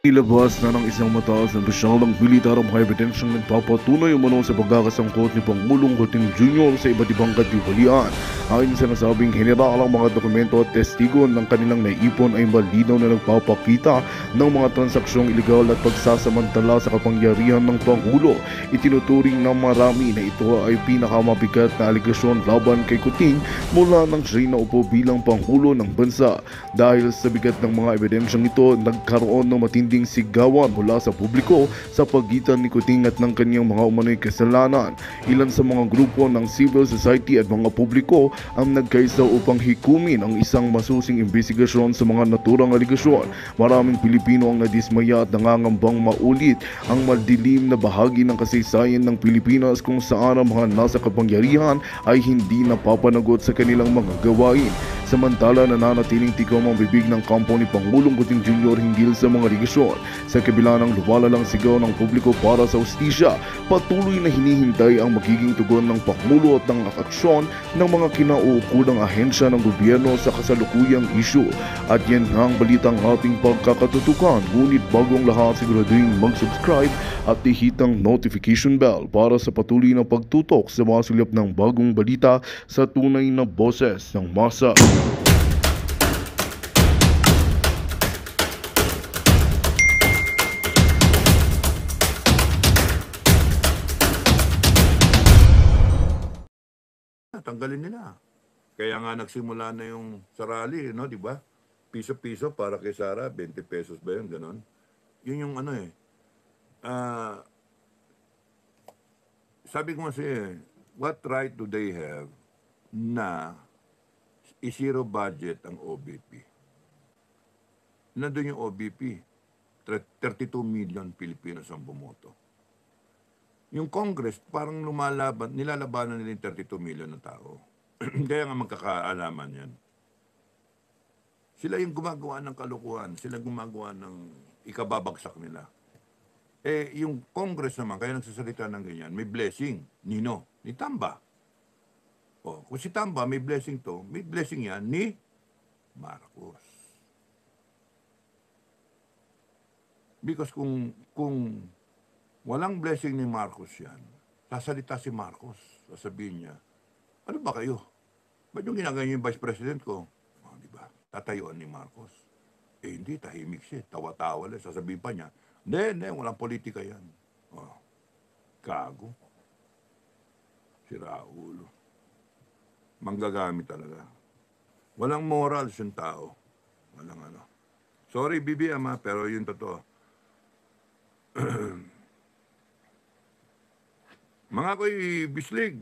Ilabas na ng isang mataas na opisyal ng militarong high retention nagpapatunay umano sa pagkakasangkot ni Pangulong Coutinho Jr. sa iba't ibang katiwalian. Ayon sa nasabing general, ang mga dokumento at testigo ng kanilang naipon ay malinaw na nagpapakita ng mga transaksyong ilegal at pagsasamantala sa kapangyarihan ng Pangulo. Itinuturing ng marami na ito ay pinakamabigat na aligasyon laban kay Coutinho mula nang siya naupo bilang Pangulo ng bansa. Dahil sa bigat ng mga ebidensyang ito, nagkaroon ng matinding sigawan mula sa publiko sa pagitan ni Coutinho at ng kanyang mga umano'y kasalanan. Ilan sa mga grupo ng civil society at mga publiko ang nagkaisa upang hikumin ang isang masusing investigasyon sa mga naturang aligasyon. Maraming Pilipino ang nadismaya at nangangambang maulit ang madilim na bahagi ng kasaysayan ng Pilipinas kung saan ang mga nasa kapangyarihan ay hindi napapanagot sa kanilang mga gawain. Samantala, nananatiling tikom ang bibig ng kampo ni Pangulong Coutinho Jr. hinggil sa mga aligasyon. Sa kabila ng lumalalang sigaw ng publiko para sa hustisya, patuloy na hinihintay ang magiging tugon ng Pangulo at ng aksyon ng mga kinauukulang ahensya ng gobyerno sa kasalukuyang isyu. At yan nga ang balitang ating pagkakatutukan. Ngunit bagong lahat, siguraduhin mag-subscribe at ihitang notification bell para sa patuloy na pagtutok sa mga silip ng bagong balita sa tunay na boses ng masa. Tanggalin nila. Kaya nga nagsimula na yung sa rally, no, di ba? Piso-piso para kay Sara, 20 pesos ba yun, ganon? Yun yung ano eh. Ah, sabi ko kasi, what right do they have na i-zero budget ang OBP? Nandun yung OBP, 32 million Pilipinos ang bumoto. Yung Congress, parang nilalabanan nila yung 32 million na tao. Kaya nga magkakaalaman yan. Sila yung gumagawa ng kalukuhan, sila gumagawa ng ikababagsak nila. Eh, yung Congress naman, kaya nagsasalita ng ganyan, may blessing. Nino? Ni Tamba. O, kung si Tamba may blessing to, may blessing yan ni Marcos. Because kung walang blessing ni Marcos yan, sasalita si Marcos, sasabihin niya, ano ba kayo? Ba't yung ginagawa yung Vice President ko? Oh, di ba? Tatayuan ni Marcos. Eh hindi, tahimik siya. Tawa-tawa lang. Sasabihin pa niya, hindi, walang politika yan. Oh, gago. Si Raulo. Manggagamit talaga. Walang morals yung tao. Walang ano. Sorry, Bibi Ama, pero yun totoo. Mga ko'y bislig.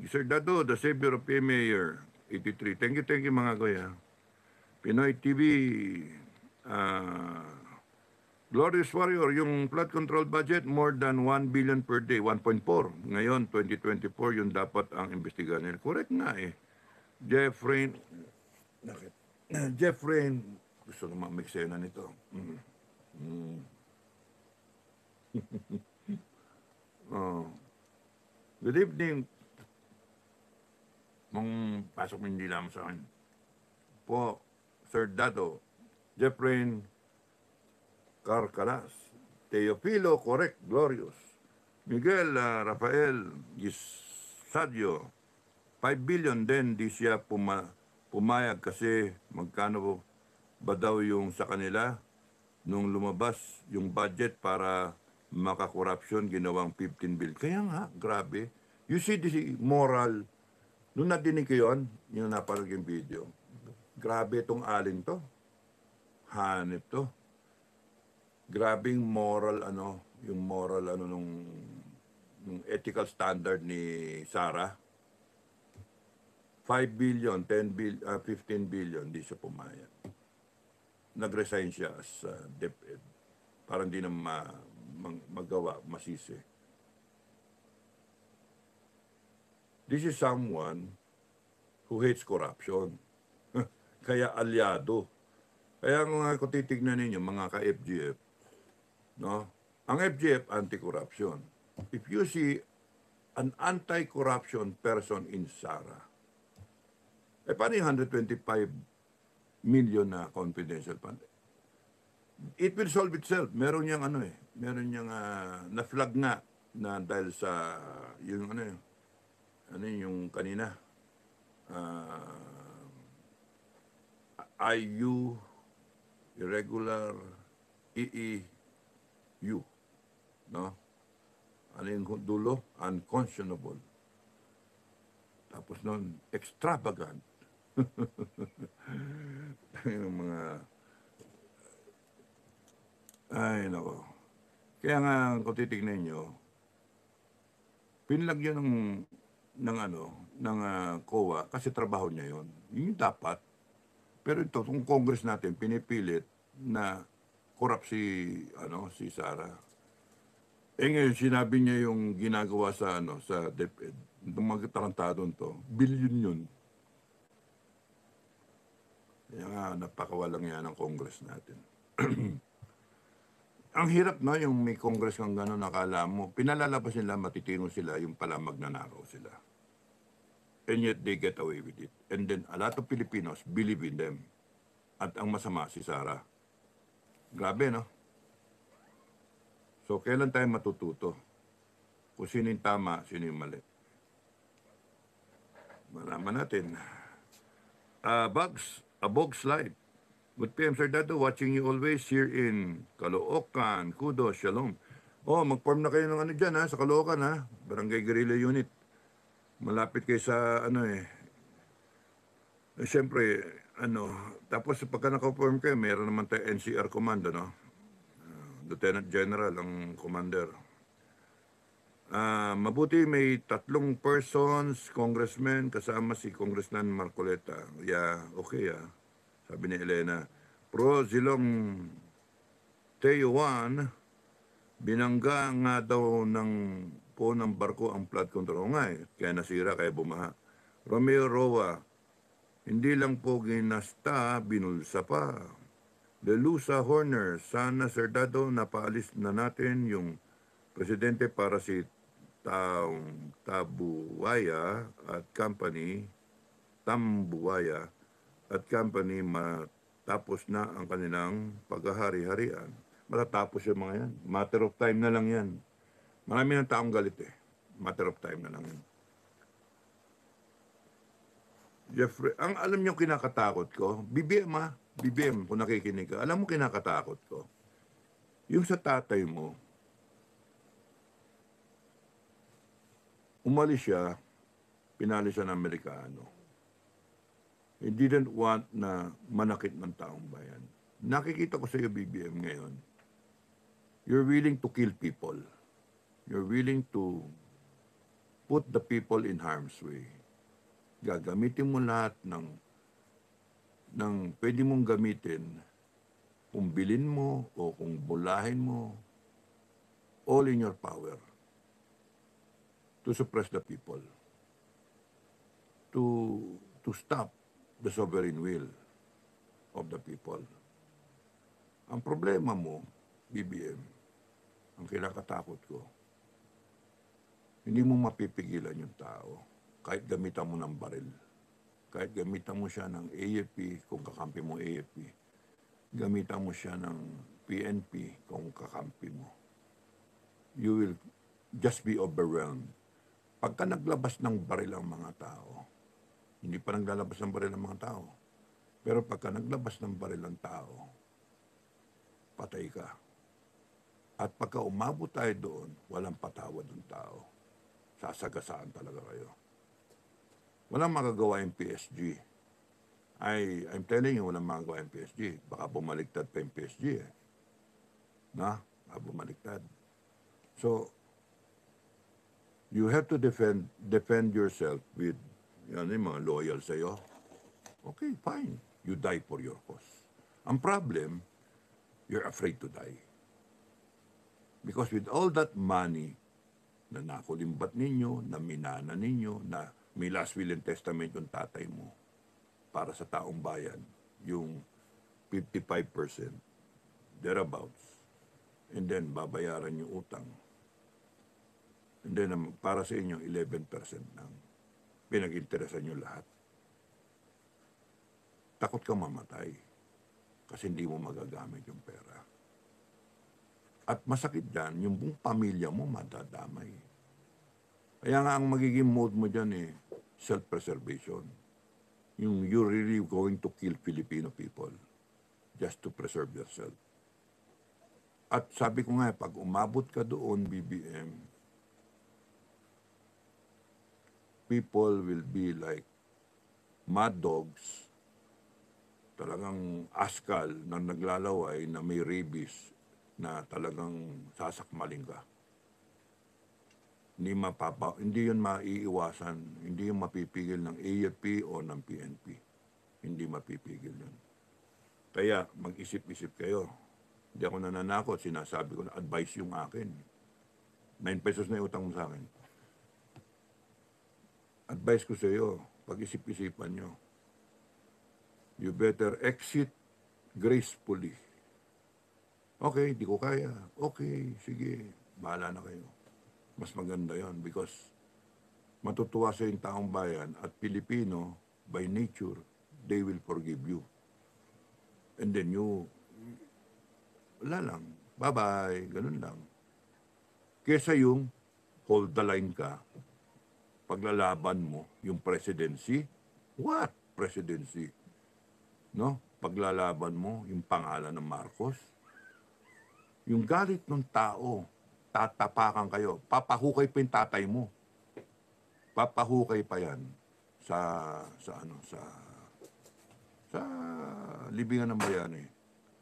Sir Dado, the savior of Mayor, 83. Thank you mga ko'y. Pinoy TV, Glorious Warrior, yung flood control budget, more than 1 billion per day, 1.4. Ngayon, 2024, yung dapat ang investigahan nila. Correct nga eh. Jeffrey, gusto ko mamixena nito. Oh. Good evening. Pasok mo hindi lang sa akin. Po, Sir Dado, Jeffrey Carcaras, Teofilo, correct, glorious. Miguel Rafael Gisadio, 5 billion din, di siya pumayag kasi magkano ba daw yung sa kanila nung lumabas yung budget para makakorupsyon, ginawang 15 bill. Kaya nga, grabe. You see the moral. Nung nadinig ko yun, yung naparag yung video, grabe itong alin to. Hanip to. Grabing moral, yung moral, nung ethical standard ni Sara. 5 billion, 10 billion, 15 billion, di siya pumayag. Nag-resign siya as DepEd. Parang di na magawa, masisi. This is someone who hates corruption. Kaya alyado. Kaya kung titignan ninyo, mga ka-FGF, no? Ang FGF, anti-corruption. If you see an anti-corruption person in Sara, paano yung 125 million na confidential fund? It will solve itself. Meron niyang ano eh, meron niyang na-flag nga na dahil sa yung ano yung kanina, ah, IU, irregular, EEU, no? Ano yung dulo? Unconscionable. Tapos noon, extravagant. Yung mga, ay nako. Kaya nga, kung titignan nyo, pinlagyan ng COA kasi trabaho niya yon. Yun yung dapat. Pero ito, kung Congress natin, pinipilit na corrupt si Sara. Eh ngayon, sinabi niya yung ginagawa sa DepEd, itong mga tarantadon to, billion yun. Kaya nga, napakawalang yan ng Congress natin. Ang hirap na yung may Congress kang gano'n, nakala mo, pinalalabas nila, matitino sila, yung pala magnanakaw sila. And yet, they get away with it. And then, a lot of Filipinos believe in them. At ang masama, si Sara. Grabe, no? So, kailan tayo matututo? Kung sino yung tama, sino yung mali. Malaman natin. Bog's Live. Good PM, Sir Dado, watching you always here in Caloocan. Kudos, shalom. Oh, mag-form na kayo ng ano dyan, sa Caloocan, Barangay Guerrilla Unit. Malapit kayo sa, siyempre, tapos pagka naka-form kayo, meron naman tayo NCR Commando, no? Lieutenant General ang commander. Mabuti may 3 persons, congressman, kasama si Congressman Marcoleta. Yeah, okay, Sabi ni Elena. Pro Zilong Teo 1, binangga nga daw ng barko ang flood control. Kaya nasira, kaya bumaha. Romeo Roa, hindi lang po ginasta, binulsa pa. Lelusa Horner, sana Sir Dado, napaalis na natin yung presidente para si Tambuwaya at company matapos na ang kanilang paghahari-harian. Matatapos yung mga yan. Matter of time na lang yan. Marami ng taong galit Matter of time na lang yan. Jeffrey, alam niyo kinakatakot ko, BBM, kung nakikinig ka, alam mo kinakatakot ko, yung sa tatay mo, umalis siya, pinalis siya ng Amerikano. He didn't want na manakit ng taong bayan. Nakikita ko sa iyo, BBM, ngayon, you're willing to kill people. You're willing to put the people in harm's way. Gagamitin mo lahat ng pwede mong gamitin, kung bilin mo o kung bulahin mo, all in your power to suppress the people, to stop the sovereign will of the people. Ang problema mo, BBM, ang kinakatakot ko, hindi mo mapipigilan yung tao kahit gamitan mo ng baril. Kahit gamitan mo siya ng AFP kung kakampi mo AFP. Gamitan mo siya ng PNP kung kakampi mo. You will just be overwhelmed. Pagka naglabas ng baril ang mga tao, hindi pa naglalabas ng baril ang mga tao, pero pagka naglabas ng baril ang tao, patay ka. At pagka umabot tayo doon, walang patawad ng tao. Sasagasaan talaga kayo. Walang magagawa yung PSG. I'm telling you, walang magagawa yung PSG. Baka bumaliktad pa yung PSG Baka bumaliktad. So, you have to defend yourself with yung mga loyal sa'yo. Okay, fine. You die for your cause. Ang problem, you're afraid to die. Because with all that money na nakulimbat ninyo, na minana ninyo, na may last will and testament yung tatay mo para sa taong bayan, yung 55%, thereabouts. And then, babayaran yung utang. And then, para sa inyo, 11% lang. Pinag-interesan nyo lahat. Takot kang mamatay. kasi hindi mo magagamit yung pera. At masakit dyan, yung buong pamilya mo madadamay. Kaya nga ang magiging mode mo dyan self-preservation. Yung you're really going to kill Filipino people just to preserve yourself. At sabi ko nga, pag umabot ka doon, BBM, people will be like mad dogs, talagang askal na naglalaway na may rabies na talagang sasakmalin ka. Hindi yun maiiwasan, hindi yun mapipigil ng AFP o ng PNP. Hindi mapipigil yun. Kaya mag-isip-isip kayo. Hindi ako nananakot, sinasabi ko na advice yung akin. 9 pesos na utang mo sa akin. Advice ko sa iyo, pag-isip-isipan nyo. You better exit gracefully. Okay, di ko kaya. Okay, sige, bahala na kayo. Mas maganda yon because matutuwa sa yung taong bayan at Pilipino, by nature, they will forgive you. And then wala lang, bye-bye, ganun lang. Kesa yung hold the line ka, paglalaban mo yung presidency, what presidency? No? Paglalaban mo yung pangalan ng Marcos, yung galit ng tao, tatapakan kayo, papahukay pa yung tatay mo. Papahukay pa yan sa libingan ng bayani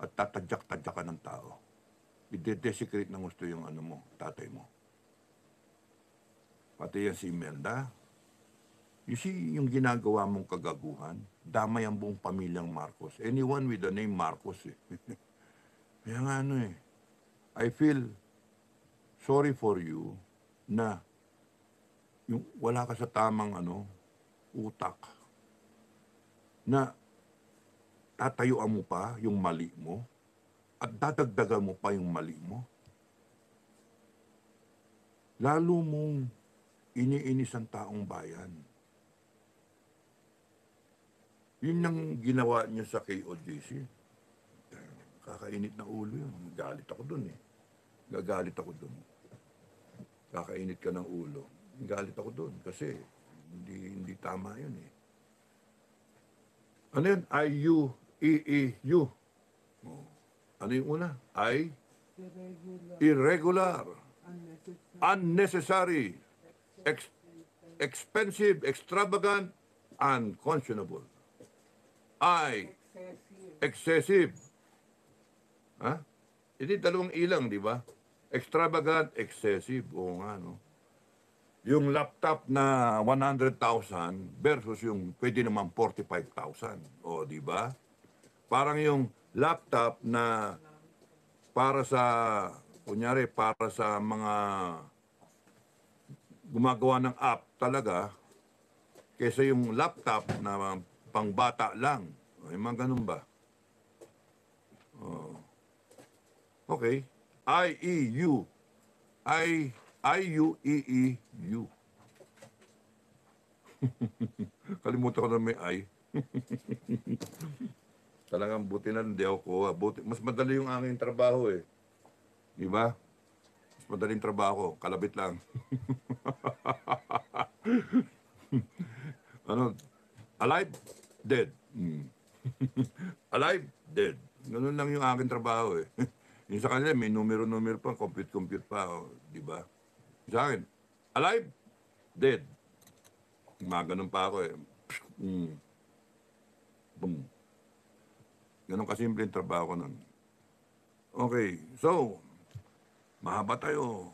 at tatadyak-tadyakan ng tao. I-desecrate ng gusto yung tatay mo. Pati yan si Imelda. You see, yung ginagawa mong kagaguhan, damay ang buong pamilyang Marcos. Anyone with the name Marcos Kaya nga I feel sorry for you na yung wala ka sa tamang utak na tatayuan mo pa yung mali mo at dadagdagan mo pa yung mali mo. Lalo mong iniinis ang taong bayan. Yun ang ginawa niya sa KOJC. Kakainit na ulo yun. Galit ako dun Gagalit ako dun. Kakainit ka ng ulo. Galit ako dun kasi hindi tama yun Ano yun? I-U-E-E-U. Ano yung una? Irregular. Unnecessary. Expensive, extravagant, unconscionable. Excessive. Ha? Hindi dalawang ilang, di ba? Extravagant, excessive. Oo nga, Yung laptop na 100,000 versus yung pwede naman 45,000. O, di ba? Parang yung laptop na para sa, kunyari, para sa mga gumagawa ng app talaga, kaysa yung laptop na pangbata lang. Ay, mga ganun ba? Oh. Okay. I-E-U. I-U-E-E-U. Kalimutan ko na may I. Talagang buti na hindi ako. Mas madali yung aking trabaho Di ba? Mas madaling trabaho. Kalabit lang. Alive? Dead. Alive? Dead. Ganun lang yung aking trabaho Yung sa kanila, may numero-numero pa, compute pa, di ba? Sa akin, alive? Dead. Ganun pa ako Boom. Ganun kasimple yung trabaho ko nun. Okay, so, mahaba tayo.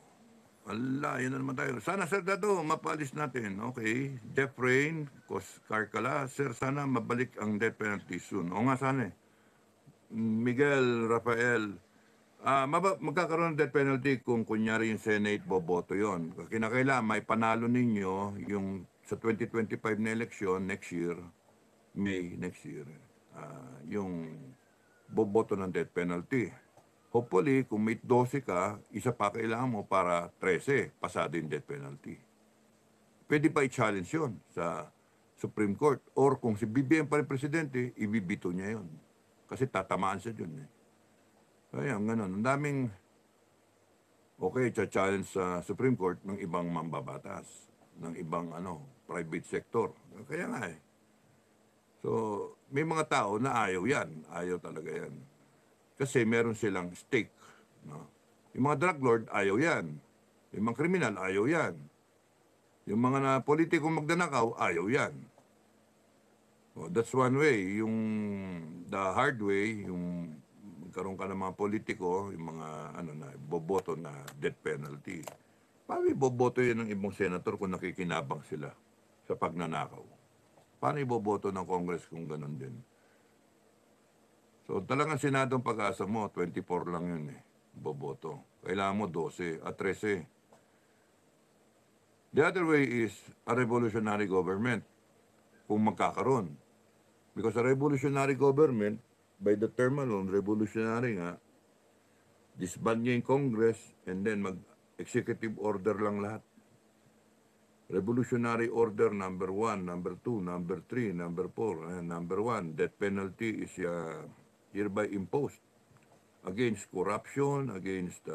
Ala, yun na naman tayo. Sana, Sir Dado, mapalis natin. Okay, death rain, Carcala. Sir, sana mabalik ang death penalty soon. O nga, sana Miguel, Rafael, magkakaroon ng death penalty kung kunyari yung Senate boboto yon. Kinakailangan may panalo ninyo yung sa 2025 na eleksyon next year, May next year, yung boboto ng death penalty. Hopefully, kung may 12 ka, isa pa kailangan mo para 13, pasado yung death penalty. Pwede pa i-challenge yun sa Supreme Court. Or kung si BBM pa rin presidente, ibibito niya yun. Kasi tatamaan siya dun eh. Kaya ganun. Ang daming, okay, challenge sa Supreme Court ng ibang mambabatas, ng ibang private sector. Kaya nga eh. So, may mga tao na ayaw yan. Ayaw talaga yan. Kasi meron silang stake. No? Yung mga drug lord, ayaw yan. Yung mga kriminal, ayaw yan. Yung mga politikong magdanakaw, ayaw yan. So, that's one way. Yung the hard way, yung magkaroon ka ng mga politiko, yung mga boboto na death penalty. Paano iboboto yun ng ibang senator kung nakikinabang sila sa pagnanakaw? Paano iboboto ng Congress kung ganun din? So talagang Senadong pag-asa mo, 24 lang yun eh, boboto. Kailangan mo 12 at 13. The other way is a revolutionary government kung magkakaroon. Because a revolutionary government, by the term alone, revolutionary nga, disband niya yung Congress and then mag-executive order lang lahat. Revolutionary Order number 1, number 2, number 3, number 4. Number 1, death penalty is hereby imposed against corruption, against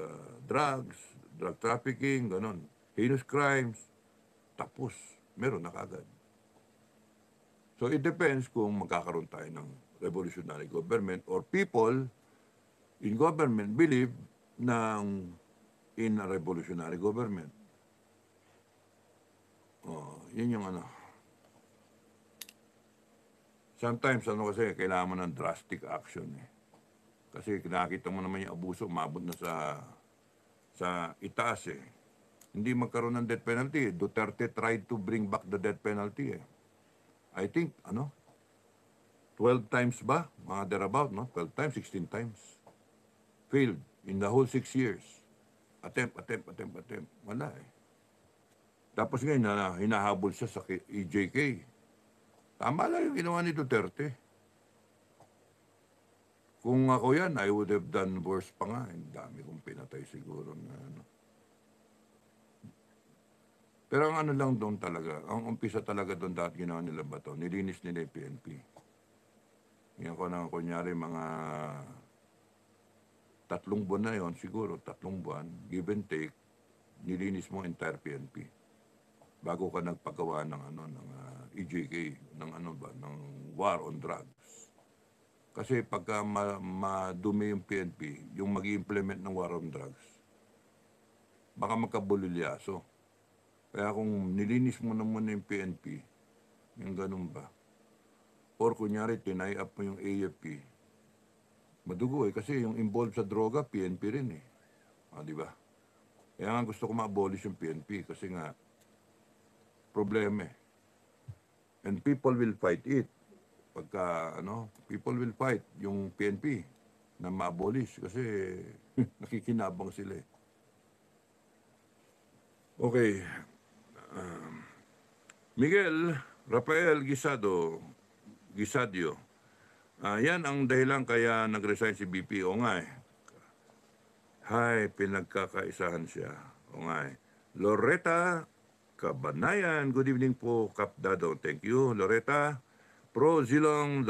drugs, drug trafficking, ganon. Heinous crimes, tapos, meron na kagad. So it depends kung magkakaroon tayo ng revolutionary government or people in government believe in a revolutionary government. Yun yung Sometimes kasi kailangan mo ng drastic action eh. Kasi nakita mo naman yung abuso, umabot na sa itaas eh. Hindi magkaroon ng death penalty. Duterte tried to bring back the death penalty eh. I think, 12 times ba? Mga thereabout, no? 12 times, 16 times. Failed in the whole 6 years. Attempt. Wala eh. Tapos ngayon, hinahabol siya sa EJK. Tama lang yung ginawa ni Duterte. Kung ako yan, I would have done worse pa nga. Ang dami kong pinatay siguro na Pero ang lang doon talaga, ang umpisa talaga doon dati ginawa nila ba ito? Nilinis nila yung PNP. Yan ko na, kunyari, mga 3 buwan na yon siguro, 3 buwan, give and take, nilinis mo entire PNP. Bago ka nagpagawa ng EJK, ng war on drugs. Kasi pagka madumi yung PNP, yung mag-i-implement ng war on drugs, baka magkabulilyaso. Kaya kung nilinis mo naman yung PNP, yung ganun ba? Or kunyari, tinay up mo yung AFP, madugo eh, kasi yung involved sa droga, PNP rin eh. Di ba? Kaya nga gusto ko ma-abolish yung PNP kasi nga, problema eh. And people will fight it. Pagka, people will fight yung PNP na ma-abolish kasi nakikinabang sila eh. Okay. Miguel Rafael Gisadio. Yan ang dahilan kaya nag-resign si BP. O nga eh. Hay, pinagkakaisahan siya. O nga eh. Loretta Kabanayan, good evening po, Kap Dado. Thank you, Loretta. Pro Zilong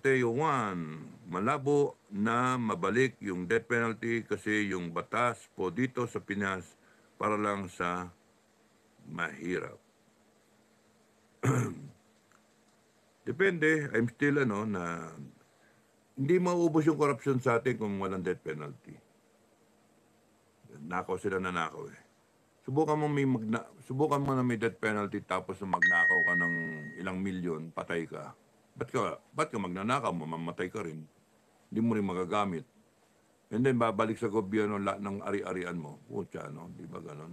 Teo 1, malabo na mabalik yung death penalty kasi yung batas po dito sa Pinas para lang sa mahirap. Depende, I'm still na hindi mauubos yung corruption sa atin kung walang death penalty. Nakaw sila na nakaw eh. Subukan mo na may death penalty tapos magnakaw ka ng ilang milyon, patay ka. Ba't ka magnanakaw, mamamatay ka rin. Hindi mo rin magagamit. And then babalik sa gobyerno lahat ng ari-arian mo. Pucha, di ba ganon?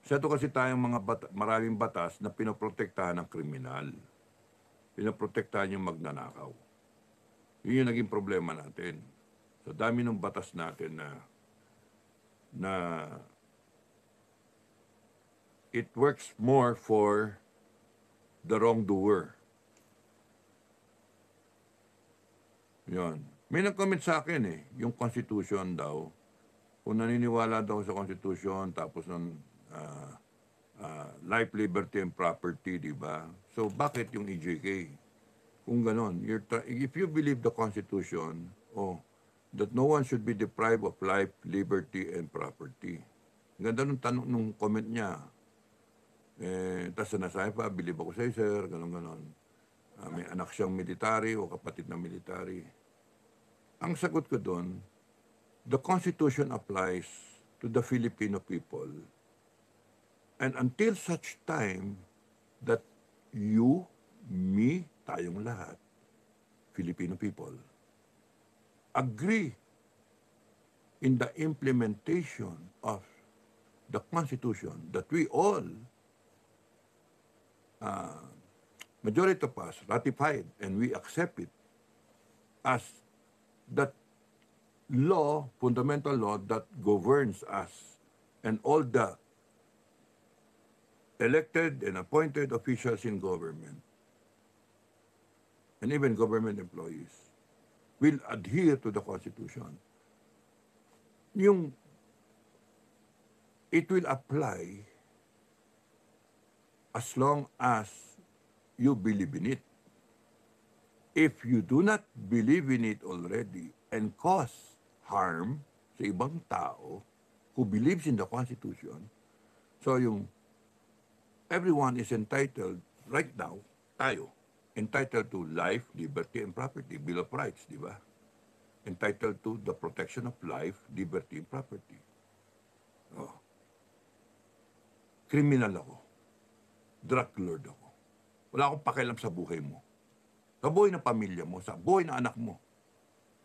Sa ito kasi tayong maraming batas na pinoprotektahan ng kriminal. Pinoprotektahan yung magnanakaw. Yun yung naging problema natin. So dami ng batas natin na it works more for the wrongdoer. Yun. May nag-comment sa akin yung Constitution daw, kung naniniwala daw sa Constitution, tapos ng life, liberty, and property, di ba? So, bakit yung EJK? Kung ganon, if you believe the Constitution, that no one should be deprived of life, liberty, and property. Ganda nung tanong, nung comment niya. Tapos sinasabi pa, believe ako sa'yo, sir, ganon-ganon. May anak siyang military o kapatid na military. Ang sagot ko doon, the Constitution applies to the Filipino people. And until such time that you, me, tayong lahat, Filipino people, agree in the implementation of the Constitution that we all, majority of us, ratified and we accept it as that law, fundamental law that governs us and all the elected and appointed officials in government and even government employees will adhere to the Constitution. It will apply as long as you believe in it. If you do not believe in it already and cause harm sa ibang tao who believes in the Constitution, so everyone is entitled, right now, tayo, entitled to life, liberty, and property, Bill of Rights, di ba? Entitled to the protection of life, liberty, and property. Criminal ako. Drug lord ako. Wala akong pakialam sa buhay mo. Sa buhay ng pamilya mo, sa buhay ng anak mo.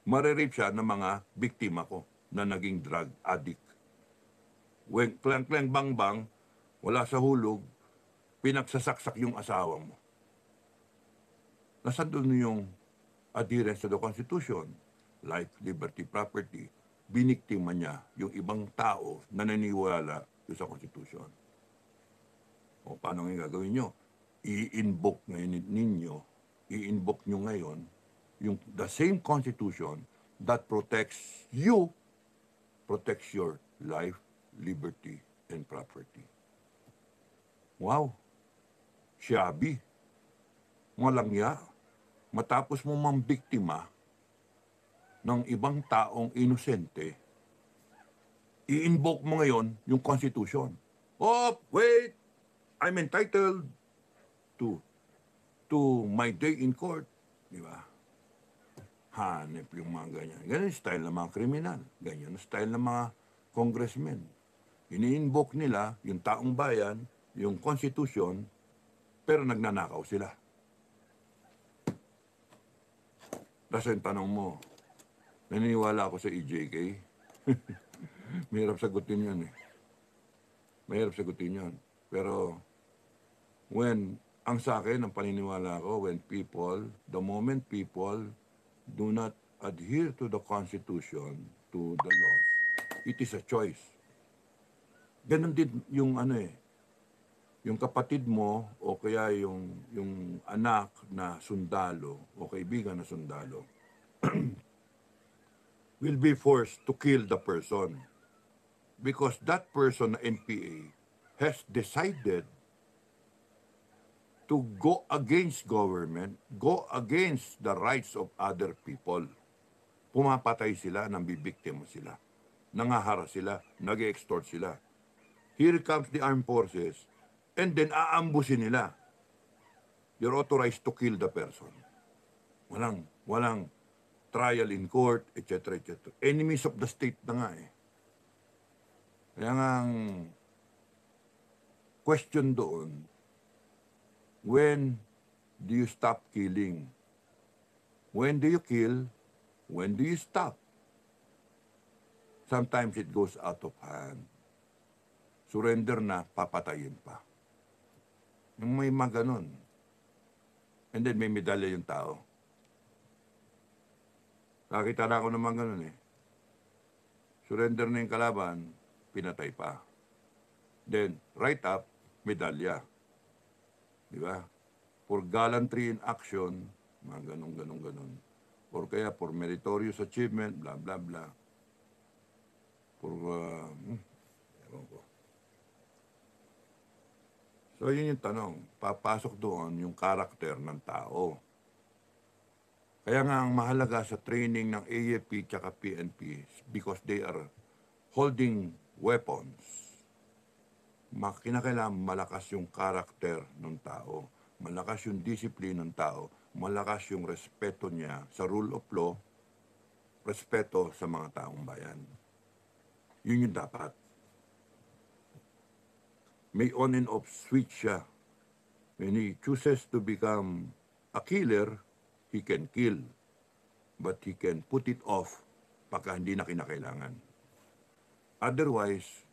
Marirape siya ng mga biktima ko na naging drug addict. When kleng-kleng bang-bang, wala sa hulog, pinagsasaksak yung asawa mo. Nasaan doon yung adherence to the Constitution? Life, liberty, property. Biniktima niya yung ibang tao na naniniwala sa Constitution. O paano nga gagawin nyo? I-invoke ngayon ninyo, i-invoke nyo ngayon the same Constitution that protects you, protects your life, liberty, and property. Wow! Shabby. Malangya. Matapos mo mambiktima ng ibang taong inosente, i-invoke mo ngayon yung Constitution. Oh, wait! I'm entitled to my day in court. Di ba? Hanep yung mga ganyan. Ganyan yung style ng mga kriminal. Ganyan yung style ng mga congressmen. Ini-invoke nila yung taong bayan, yung Constitution, pero nagnanakaw sila. Tapos yung tanong mo, naniniwala ako sa EJK? Mahirap sagutin yun eh. Mahirap sagutin yun. Pero, ang sa akin, ang paniniwala ko, the moment people do not adhere to the Constitution, to the laws, it is a choice. Ganon din yung yung kapatid mo o kaya yung anak na sundalo o kaibigan na sundalo will be forced to kill the person because that person na NPA has decided to go against government, go against the rights of other people. Pumapatay sila, nambibiktima sila, nangaharas sila, nag-extort sila. Here comes the armed forces, and then aambusin nila. You're authorized to kill the person. Walang trial in court, etc., etc. Enemies of the state na nga eh. Kaya nga ang question doon, when do you stop killing? When do you kill? When do you stop? Sometimes it goes out of hand. Surrender na, papatayin pa. Yung may mga ganun. And then may medalya yung tao. Nakita na ako naman ganun eh. Surrender na yung kalaban, pinatay pa. Then, right up, medalya. Di ba? For gallantry in action, mga ganun. Or kaya for meritorious achievement, blah, blah, blah. For, ewan ko. So, yun yung tanong. Papasok doon yung karakter ng tao. Kaya nga ang mahalaga sa training ng AFP at PNP because they are holding weapons. Kinakailangan malakas yung karakter ng tao, malakas yung discipline ng tao, malakas yung respeto niya sa rule of law, respeto sa mga taong bayan. Yun yung dapat. May on and off switch siya. When he chooses to become a killer, he can kill. But he can put it off pagka hindi na kinakailangan. Otherwise,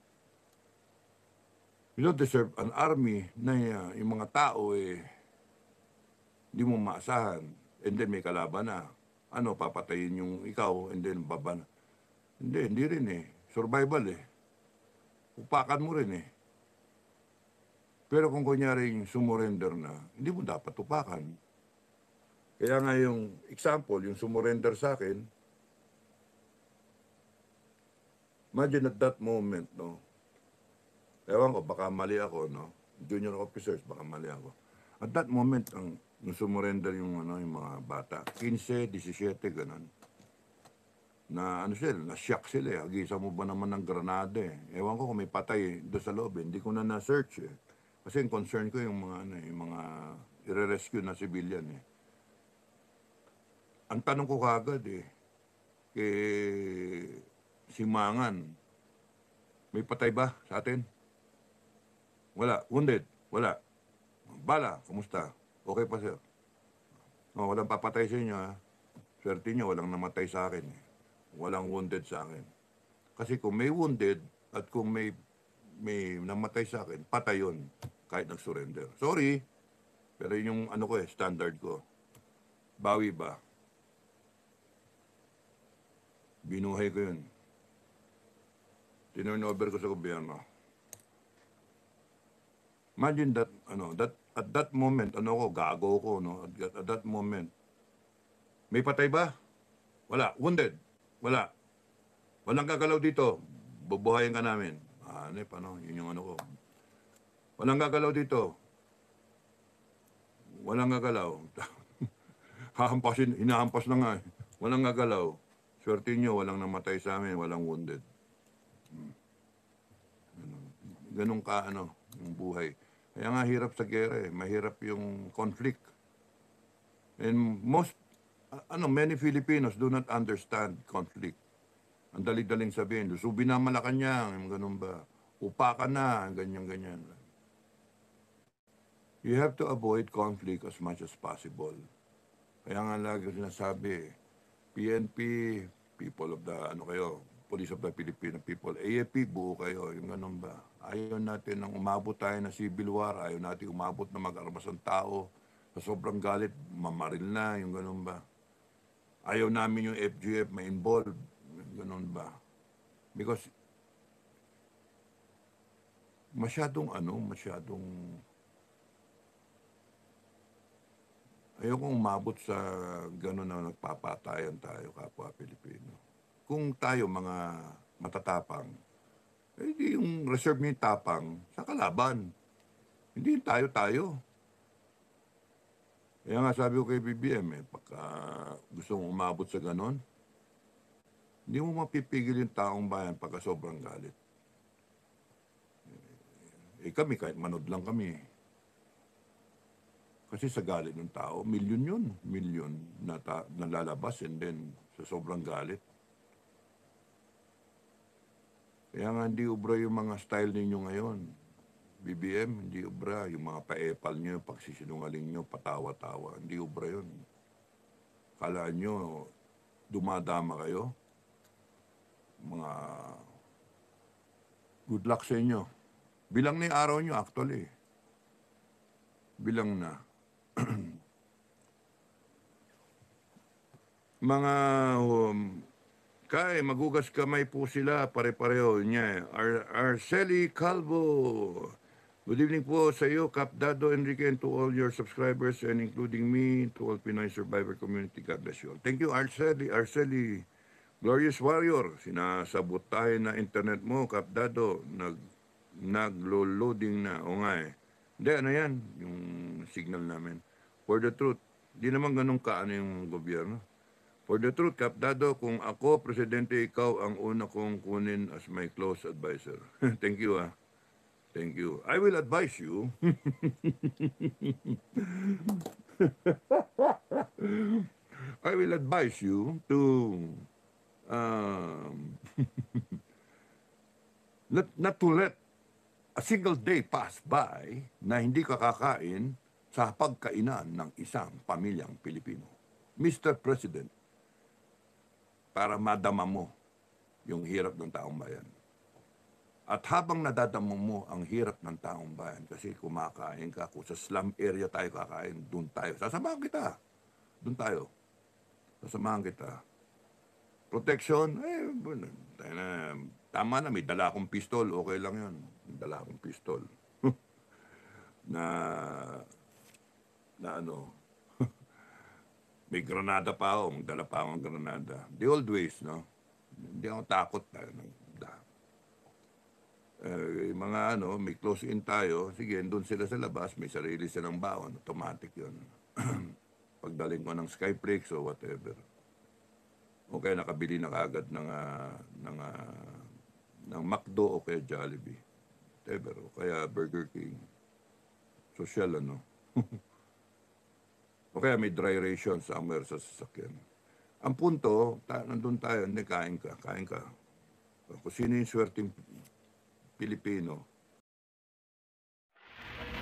you don't deserve an army na yung mga tao hindi mo maasahan. And then may kalaban na. Papatayin yung ikaw and then baban. Hindi rin Survival Upakan mo rin Pero kung kunyari sumurrender na, hindi mo dapat upakan. Kaya nga yung example, yung sumurrender sa akin, imagine at that moment, ewan ko, baka mali ako, junior officers, baka mali ako. At that moment, nung sumurrender yung mga bata, 15, 17, ganun. Na-shock sila Agisa mo ba naman ng granada Ewan ko kung may patay doon sa loob Hindi ko na na-search Kasi yung concern ko yung mga i-rescue na civilian Ang tanong ko kagad kay Simangan, may patay ba sa atin? Wala. Wounded? Wala. Bala, kumusta? Okay pa sir? Walang papatay sa inyo Swerte nyo, walang namatay sa akin Walang wounded sa akin. Kasi kung may wounded at kung may namatay sa akin, patay yun kahit nag-surrender. Sorry, pero yung standard ko. Bawi ba? Binuhay ko yun. Tinurn over ko sa gobyerno. Imagine that, at that moment, gago ko, at that moment, may patay ba? Wala. Wounded? Wala. Walang gagalaw dito. Bubuhayin ka namin. Yun yung ko. Walang gagalaw dito. Walang gagalaw. Hinahampas na nga Walang gagalaw. Swerte nyo, walang namatay sa amin, walang wounded. Ganun ka, yung buhay. Kaya nga hirap sa gera Mahirap yung conflict. And many Filipinos do not understand conflict. Ang dali-daling sabihin, lusubin na Malacanang, yung ganun ba? Upakan na, ganyan-ganyan. You have to avoid conflict as much as possible. Kaya nga lagi sinasabi, PNP, people of the, Police of the Filipino People, AFP, buo kayo, yung ganun ba? Ayaw natin nang umabot tayo na civil war, ayaw natin umabot na mag-armas ang tao, sa sobrang galit, mamaril na, yung ganun ba? Ayaw namin yung FGF ma-involve. Ganun ba? Because masyadong ayokong umabot sa ganun na nagpapatayan tayo kapwa Pilipino. Kung tayo mga matatapang, hindi yung reserve yung tapang sa kalaban. Hindi tayo. Kaya nga sabi ko kay BBM, pagka gusto mong umabot sa ganon, hindi mo mapipigil yung taong bayan pagka sobrang galit. Kami, kahit manood lang kami. Kasi sa galit ng tao, milyon na lalabas and then sa sobrang galit. Kaya nga hindi ubra yung mga style ninyo ngayon. BBM, hindi ubra. Yung mga paepal nyo, pagsisinungaling nyo, patawa-tawa. Hindi ubra yun. Kala nyo, dumadama kayo. Mga good luck sa inyo. Bilang na yung araw nyo, actually. Bilang na. Mga magugas kamay po sila, pare-pareho niya. Arceli Calvo. Good evening po sa iyo, Cap Dado Enrique, and to all your subscribers and including me, to all Pinoy survivor community. God bless you all. Thank you, Arceli. Glorious Warrior. Sinasabot tayo na internet mo, Cap Dado. Naglo-loading na. O nga Hindi, yan? Yung signal namin. For the truth, Di naman ganun kaano yung gobyerno. For the truth, Kap Dado, kung ako, Presidente, ikaw ang una kong kunin as my close advisor. Thank you, ah. Thank you. I will advise you. I will advise you to not to let a single day pass by na hindi ka kakain sa pagkainan ng isang pamilyang Pilipino. Mr. President, para madama mo yung hirap ng taong bayan. At habang nadadama mo ang hirap ng taong bayan, kasi kumakain ka, kung sa slum area tayo kakain, doon tayo. Sasamahan kita. Doon tayo. Sasamahan kita. Protection, tama na, may dala akong pistol, okay lang yun. May dala akong pistol. na ano, may granada pa ako, magdala pa akong granada. The old ways, no? Hindi ako takot tayo. Mga ano, may close in tayo, sige, doon sila sa labas, may sarili silang baon, automatic yun. Pagdaling ko ng Skyflakes o whatever. Okay, nakabili na kagad ng McDo o kaya Jollibee. Whatever, o kaya Burger King. Social, ano. O kaya may dry ration somewhere sa sasakyan. Ang punto, nandun tayo, hindi, kain ka. Kung sino yung swerteng Pilipino.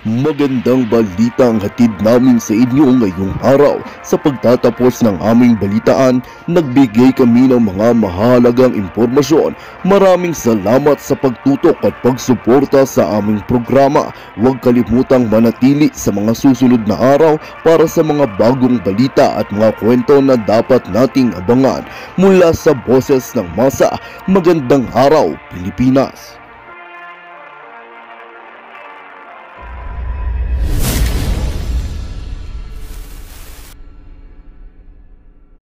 Magandang balita ang hatid namin sa inyo ngayong araw. Sa pagtatapos ng aming balitaan, nagbigay kami ng mga mahalagang impormasyon. Maraming salamat sa pagtutok at pagsuporta sa aming programa. Huwag kalimutang manatili sa mga susunod na araw para sa mga bagong balita at mga kwento na dapat nating abangan. Mula sa Boses ng Masa, magandang araw, Pilipinas!